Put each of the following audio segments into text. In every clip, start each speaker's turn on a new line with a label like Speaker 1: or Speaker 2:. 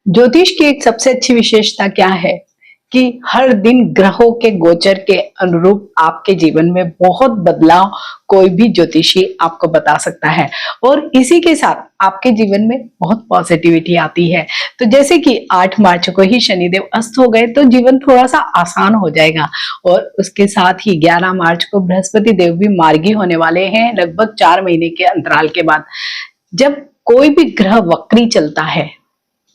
Speaker 1: ज्योतिष की एक सबसे अच्छी विशेषता क्या है कि हर दिन ग्रहों के गोचर के अनुरूप आपके जीवन में बहुत बदलाव कोई भी ज्योतिषी आपको बता सकता है और इसी के साथ आपके जीवन में बहुत पॉजिटिविटी आती है। तो जैसे कि 8 मार्च को ही शनिदेव अस्त हो गए तो जीवन थोड़ा सा आसान हो जाएगा और उसके साथ ही 11 मार्च को बृहस्पति देव भी मार्गी होने वाले हैं लगभग 4 महीने के अंतराल के बाद। जब कोई भी ग्रह वक्री चलता है,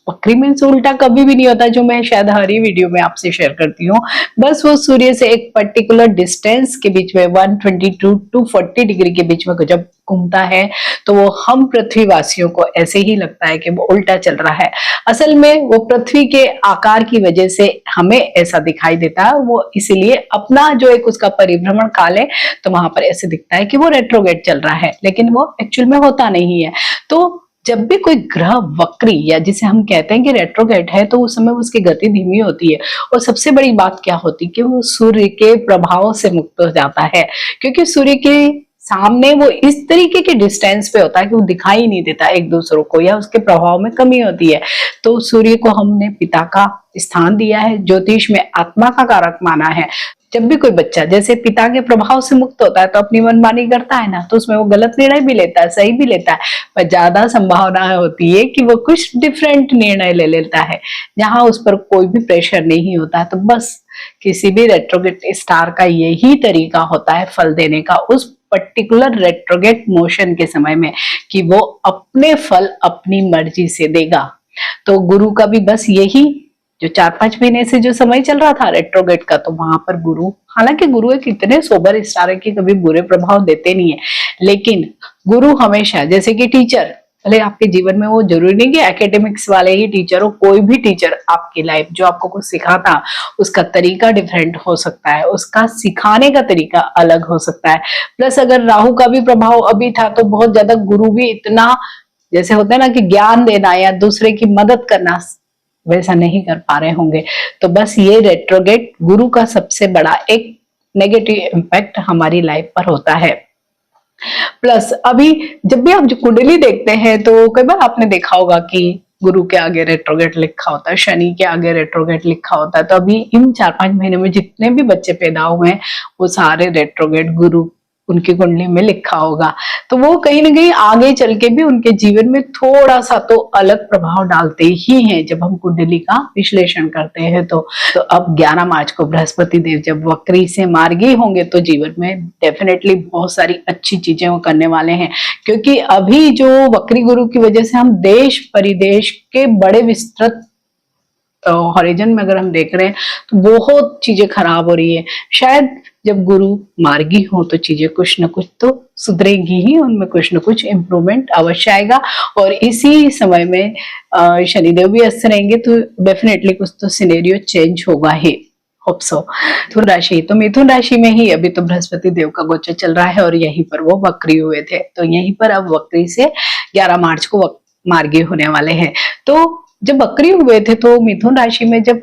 Speaker 1: वक्री मीन्स उल्टा कभी भी नहीं होता, जो मैं शायद हर ही वीडियो में आपसे शेयर करती हूँ। बस वो सूर्य से एक पर्टिकुलर डिस्टेंस के बीच में 122 टू 40 डिग्री के बीच में जब घूमता है तो वो हम पृथ्वीवासियों को ऐसे ही लगता है कि वो उल्टा चल रहा है। असल में वो पृथ्वी के आकार की वजह से हमें ऐसा दिखाई देता है, वो इसीलिए अपना जो एक उसका परिभ्रमण काल है तो वहां पर ऐसे दिखता है कि वो रेट्रोगेट चल रहा है, लेकिन वो एक्चुअल में होता नहीं है। तो जब भी कोई ग्रह वक्री या जिसे हम कहते हैं कि रेट्रोगेट है तो उस समय उसकी गति धीमी होती है और सबसे बड़ी बात क्या होती है कि वो सूर्य के प्रभाव से मुक्त हो जाता है, क्योंकि सूर्य के सामने वो इस तरीके के डिस्टेंस पे होता है कि वो दिखाई नहीं देता एक दूसरों को या उसके प्रभाव में कमी होती है। तो सूर्य को हमने पिता का स्थान दिया है, ज्योतिष में आत्मा का कारक माना है। जब भी कोई बच्चा जैसे पिता के प्रभाव से मुक्त होता है तो अपनी मनमानी करता है ना, तो उसमें वो गलत निर्णय भी लेता है, सही भी लेता है, पर ज्यादा संभावना होती है कि वो कुछ डिफरेंट निर्णय ले लेता है जहां उस पर कोई भी प्रेशर नहीं होता है। तो बस किसी भी रेट्रोगेट स्टार का यही तरीका होता है फल देने का उस पर्टिकुलर रेट्रोगेट मोशन के समय में, कि वो अपने फल अपनी मर्जी से देगा। तो गुरु का भी बस यही, जो 4-5 महीने से जो समय चल रहा था रेट्रोगेट का, तो वहां पर गुरु, हालांकि गुरु एक इतने सोबर स्टार है कि कभी बुरे प्रभाव देते नहीं है, लेकिन गुरु हमेशा, जैसे कि टीचर, भले आपके जीवन में वो जरूरी नहीं कि एकेडमिक्स वाले ही टीचर हो, कोई भी टीचर आपकी लाइफ जो आपको कुछ सिखाता उसका तरीका डिफरेंट हो सकता है, उसका सिखाने का तरीका अलग हो सकता है। प्लस अगर राहु का भी प्रभाव अभी था तो बहुत ज्यादा गुरु भी इतना, जैसे होता है ना कि ज्ञान देना या दूसरे की मदद करना, वैसा नहीं कर पा रहे होंगे। तो बस ये रेट्रोगेट गुरु का सबसे बड़ा एक नेगेटिव इम्पैक्ट हमारी लाइफ पर होता है। प्लस अभी जब भी आप कुंडली देखते हैं तो कई बार आपने देखा होगा कि गुरु के आगे रेट्रोगेट लिखा होता है, शनि के आगे रेट्रोगेट लिखा होता है। तो अभी इन 4-5 महीने में जितने भी बच्चे पैदा हुए हैं वो सारे रेट्रोगेट गुरु उनकी कुंडली में लिखा होगा। तो वो कहीं ना कहीं आगे चल के भी उनके जीवन में थोड़ा सा तो अलग प्रभाव डालते ही हैं जब हम कुंडली का विश्लेषण करते हैं। तो अब 11 मार्च को बृहस्पति देव जब वक्री से मार्गी होंगे तो जीवन में डेफिनेटली बहुत सारी अच्छी चीजें वो करने वाले हैं, क्योंकि अभी जो वक्री गुरु की वजह से हम देश परिदेश के बड़े विस्तृत हॉरिजन में अगर हम देख रहे हैं तो बहुत चीजें खराब हो रही है। शायद जब गुरु मार्गी हो तो चीजें कुछ न कुछ तो सुधरेंगी ही, उनमें कुछ न कुछ इम्प्रूवमेंट अवश्य आएगा। और इसी समय में शनिदेव भी अस्त रहेंगे तो डेफिनेटली कुछ तो सिनेरियो चेंज होगा ही, होप सो। मिथुन राशि, तो मिथुन राशि में ही अभी तो बृहस्पति देव का गोचर चल रहा है और यहीं पर वो वक्री हुए थे, तो यहीं पर अब वक्री से 11 मार्च को मार्गी होने वाले हैं। तो जब वक्री हुए थे तो मिथुन राशि में जब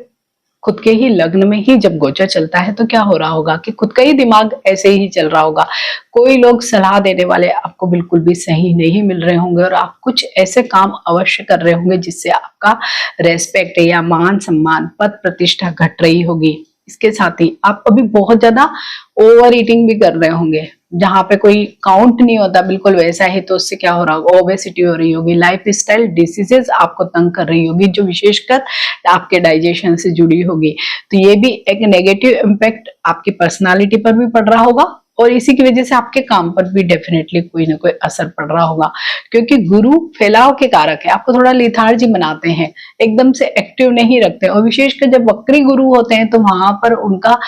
Speaker 1: खुद के ही लग्न में ही जब गोचर चलता है तो क्या हो रहा होगा कि खुद का ही दिमाग ऐसे ही चल रहा होगा। कोई लोग सलाह देने वाले आपको बिल्कुल भी सही नहीं मिल रहे होंगे और आप कुछ ऐसे काम अवश्य कर रहे होंगे जिससे आपका रेस्पेक्ट या मान सम्मान पद प्रतिष्ठा घट रही होगी। इसके साथ ही आप अभी बहुत ज्यादा ओवर ईटिंग भी कर रहे होंगे, जहां पे कोई काउंट नहीं होता बिल्कुल वैसा है, तो उससे क्या हो रहा होगा, ओबेसिटी हो रही होगी, लाइफ स्टाइल डिसीजेस आपको तंग कर रही होगी जो विशेषकर आपके डाइजेशन से जुड़ी होगी। तो ये भी एक नेगेटिव इम्पैक्ट आपकी पर्सनालिटी पर भी पड़ रहा होगा और इसी की वजह से आपके काम पर भी डेफिनेटली कोई ना कोई असर पड़ रहा होगा, क्योंकि गुरु फैलाव के कारक है, आपको थोड़ा लिथार्जी बनाते हैं, एकदम से एक्टिव नहीं रखते। और विशेषकर जब वक्री गुरु होते हैं तो वहां पर उनका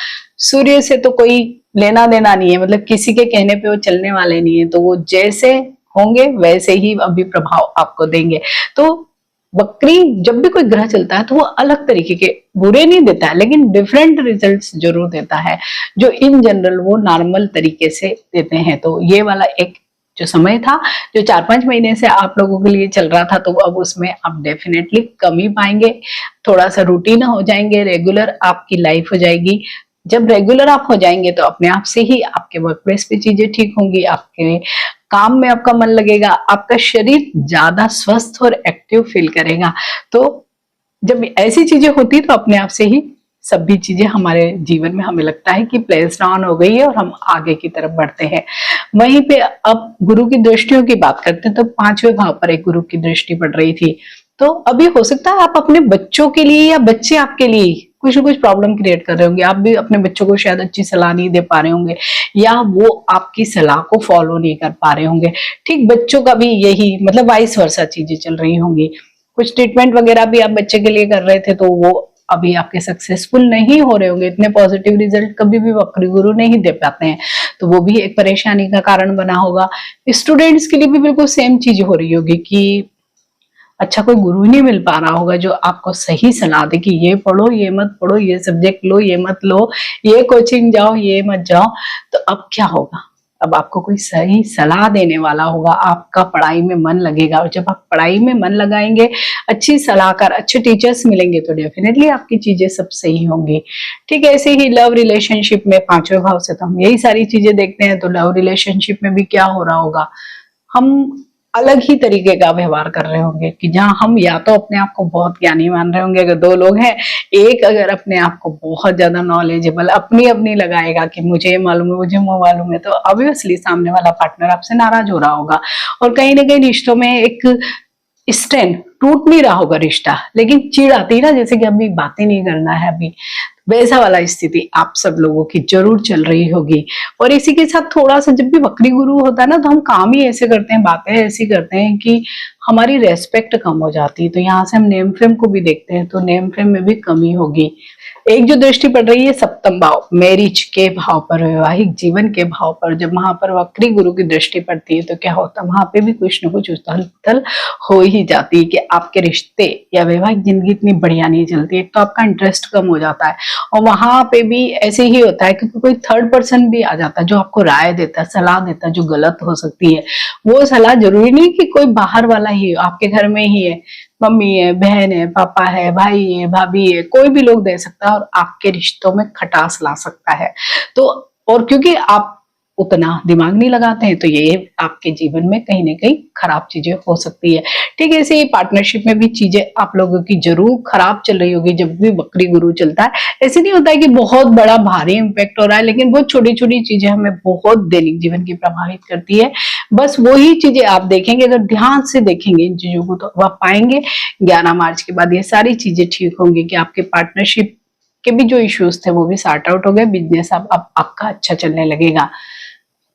Speaker 1: सूर्य से तो कोई लेना देना नहीं है, मतलब किसी के कहने पे वो चलने वाले नहीं है, तो वो जैसे होंगे वैसे ही अभी प्रभाव आपको देंगे। तो वक्री जब भी कोई ग्रह चलता है तो वो अलग तरीके के, बुरे नहीं देता है लेकिन डिफरेंट रिजल्ट्स जरूर देता है, जो इन जनरल वो नॉर्मल तरीके से देते हैं। तो ये वाला एक जो समय था जो 4-5 महीने से आप लोगों के लिए चल रहा था, तो अब उसमें आप डेफिनेटली कमी पाएंगे, थोड़ा सा रूटीन हो जाएंगे, रेगुलर आपकी लाइफ हो जाएगी। जब रेगुलर आप हो जाएंगे तो अपने आप से ही आपके वर्क प्लेस पे चीजें ठीक होंगी, आपके काम में आपका मन लगेगा, आपका शरीर ज्यादा स्वस्थ और एक्टिव फील करेगा। तो जब ऐसी चीजें होती तो अपने आप से ही सभी चीजें हमारे जीवन में हमें लगता है कि प्लेस डाउन हो गई है और हम आगे की तरफ बढ़ते हैं। वहीं पे अब गुरु की दृष्टियों की बात करते हैं तो 5वें भाव पर एक गुरु की दृष्टि पड़ रही थी। तो अभी हो सकता है आप अपने बच्चों के लिए या बच्चे आपके लिए कुछ ना कुछ प्रॉब्लम क्रिएट कर रहे होंगे। आप भी अपने बच्चों को शायद अच्छी सलाह नहीं दे पा रहे होंगे या वो आपकी सलाह को फॉलो नहीं कर पा रहे होंगे। ठीक बच्चों का भी यही मतलब वाइस वर्सा चीजें चल रही होंगी। कुछ ट्रीटमेंट वगैरह भी आप बच्चे के लिए कर रहे थे तो वो अभी आपके सक्सेसफुल नहीं हो रहे होंगे। इतने पॉजिटिव रिजल्ट कभी भी वक्री गुरु नहीं दे पाते हैं, तो वो भी एक परेशानी का कारण बना होगा। स्टूडेंट्स के लिए भी बिल्कुल सेम चीज हो रही होगी कि अच्छा कोई गुरु ही नहीं मिल पा रहा होगा जो आपको सही सलाह दे कि ये पढ़ो, ये मत पढ़ो, ये सब्जेक्ट लो, ये मत लो, ये कोचिंग जाओ, ये मत जाओ। तो अब क्या होगा? अब आपको कोई सही सलाह देने वाला होगा, आपका पढ़ाई में मन लगेगा और जब आप पढ़ाई में मन लगाएंगे, अच्छी सलाहकार, अच्छे टीचर्स मिलेंगे तो डेफिनेटली आपकी चीजें सब सही होंगी। ठीक है, ऐसे ही लव रिलेशनशिप में 5वें भाव से तो हम यही सारी चीजें देखते हैं। तो लव रिलेशनशिप में भी क्या हो रहा होगा, हम अलग ही तरीके का व्यवहार कर रहे होंगे कि जहां हम या तो अपने आप को बहुत ज्ञानी मान रहे होंगे, अगर 2 लोग हैं, एक अगर अपने आप को बहुत ज्यादा नॉलेजेबल अपनी अपनी लगाएगा कि मुझे ये मालूम है, मुझे वो मालूम है, तो ऑब्वियसली सामने वाला पार्टनर आपसे नाराज हो रहा होगा और कहीं ना कहीं रिश्तों में एक स्ट्रेंथ टूट नहीं रहा होगा रिश्ता, लेकिन चिढ़ आती है ना, जैसे कि अभी बातें नहीं करना है, अभी वैसा वाला स्थिति आप सब लोगों की जरूर चल रही होगी। और इसी के साथ थोड़ा सा जब भी वक्री गुरु होता है ना तो हम काम ही ऐसे करते हैं, बातें ऐसी करते हैं कि हमारी रेस्पेक्ट कम हो जाती है। तो यहाँ से हम नेम फेम को भी देखते हैं तो नेम फेम में भी कमी होगी। एक जो दृष्टि पड़ रही है 7वां भाव, मैरिज के भाव पर, वैवाहिक जीवन के भाव पर, जब वहां पर वक्री गुरु की दृष्टि पड़ती है तो क्या होता है, वहां पे भी कुछ न कुछ उथल पुथल हो ही जाती है कि आपके रिश्ते या वैवाहिक जिंदगी इतनी बढ़िया नहीं चलती है। तो आपका इंटरेस्ट कम हो जाता है और वहां पे भी ऐसे ही होता है क्योंकि कोई थर्ड पर्सन भी आ जाता है जो आपको राय देता है, सलाह देता है, जो गलत हो सकती है। वो सलाह जरूरी नहीं कि कोई बाहर वाला ही हो, आपके घर में ही है, मम्मी है, बहन है, पापा है, भाई है, भाभी है, कोई भी लोग दे सकता है और आपके रिश्तों में खटास ला सकता है। तो और क्योंकि आप उतना दिमाग नहीं लगाते हैं तो ये आपके जीवन में कहीं ना कहीं खराब चीजें हो सकती है। ठीक है, ऐसे ही पार्टनरशिप में भी चीजें आप लोगों की जरूर खराब चल रही होगी जब भी वक्री गुरु चलता है। ऐसे नहीं होता है कि बहुत बड़ा भारी इंपैक्ट हो रहा है, लेकिन बहुत छोटी छोटी चीजें हमें बहुत दैनिक जीवन की प्रभावित करती है। बस वही चीजें आप देखेंगे, अगर ध्यान से देखेंगे इन चीजों को तो आप पाएंगे 11 मार्च के बाद ये सारी चीजें ठीक होंगी कि आपके पार्टनरशिप के भी जो इश्यूज थे वो भी सॉर्ट आउट हो गए, बिजनेस अब आपका अच्छा चलने लगेगा।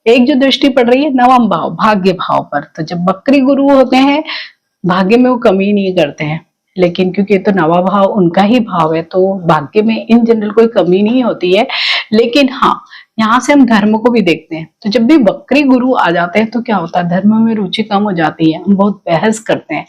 Speaker 1: एक जो दृष्टि पड़ रही है 9वां भाव, भाग्य भाव पर, तो जब वक्री गुरु होते हैं भाग्य में वो कमी नहीं करते हैं, लेकिन क्योंकि ये तो 9वां भाव उनका ही भाव है तो भाग्य में इन जनरल कोई कमी नहीं होती है। लेकिन हाँ, यहाँ से हम धर्म को भी देखते हैं तो जब भी वक्री गुरु आ जाते हैं तो क्या होता है, धर्म में रुचि कम हो जाती है, हम बहुत बहस करते हैं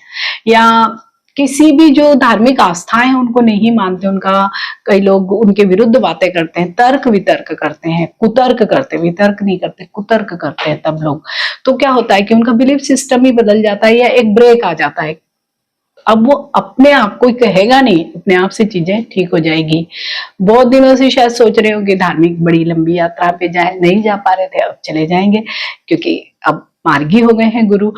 Speaker 1: या किसी भी जो धार्मिक आस्थाएं हैं उनको नहीं मानते, उनका कई लोग उनके विरुद्ध बातें करते हैं, तर्क वितर्क करते हैं, कुतर्क करते हैं, वितर्क नहीं करते, कुतर्क करते हैं तब लोग। तो क्या होता है कि उनका बिलीफ सिस्टम ही बदल जाता है या एक ब्रेक आ जाता है। अब वो अपने आप कोई कहेगा नहीं, अपने आप से चीजें ठीक हो जाएगी। बहुत दिनों से शायद सोच रहे हो कि धार्मिक बड़ी लंबी यात्रा पे जाए, नहीं जा पा रहे थे, अब चले जाएंगे क्योंकि अब मार्गी हो गए हैं गुरु।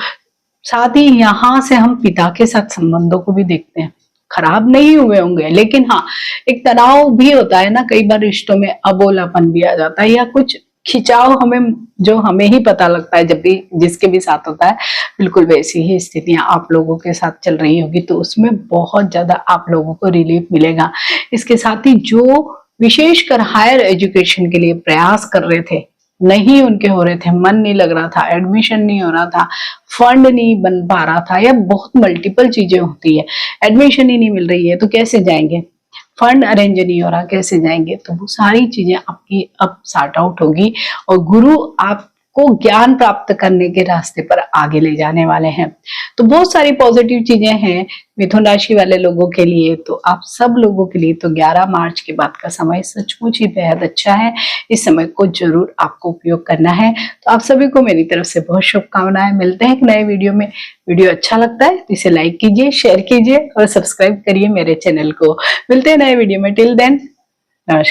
Speaker 1: साथ ही यहाँ से हम पिता के साथ संबंधों को भी देखते हैं, खराब नहीं हुए होंगे लेकिन हाँ एक तनाव भी होता है ना, कई बार रिश्तों में अबोलापन भी आ जाता है या कुछ खिंचाव हमें जो हमें ही पता लगता है जब भी जिसके भी साथ होता है। बिल्कुल वैसी ही स्थितियां आप लोगों के साथ चल रही होगी तो उसमें बहुत ज्यादा आप लोगों को रिलीफ मिलेगा। इसके साथ ही जो विशेषकर हायर एजुकेशन के लिए प्रयास कर रहे थे, नहीं उनके हो रहे थे, मन नहीं लग रहा था, एडमिशन नहीं हो रहा था, फंड नहीं बन पा रहा था या बहुत मल्टीपल चीजें होती है, एडमिशन ही नहीं मिल रही है तो कैसे जाएंगे, फंड अरेंज नहीं हो रहा कैसे जाएंगे, तो वो सारी चीजें आपकी अब सॉर्ट आउट होगी और गुरु आपको ज्ञान प्राप्त करने के रास्ते पर आगे ले जाने वाले हैं। तो बहुत सारी पॉजिटिव चीजें हैं मिथुन राशि वाले लोगों के लिए। तो आप सब लोगों के लिए तो 11 मार्च के बाद का समय सचमुच ही बेहद अच्छा है, इस समय को जरूर आपको उपयोग करना है। तो आप सभी को मेरी तरफ से बहुत शुभकामनाएं। मिलते हैं एक नए वीडियो में। वीडियो अच्छा लगता है तो इसे लाइक कीजिए, शेयर कीजिए और सब्सक्राइब करिए मेरे चैनल को। मिलते हैं नए वीडियो में। टिल देन नमस्कार।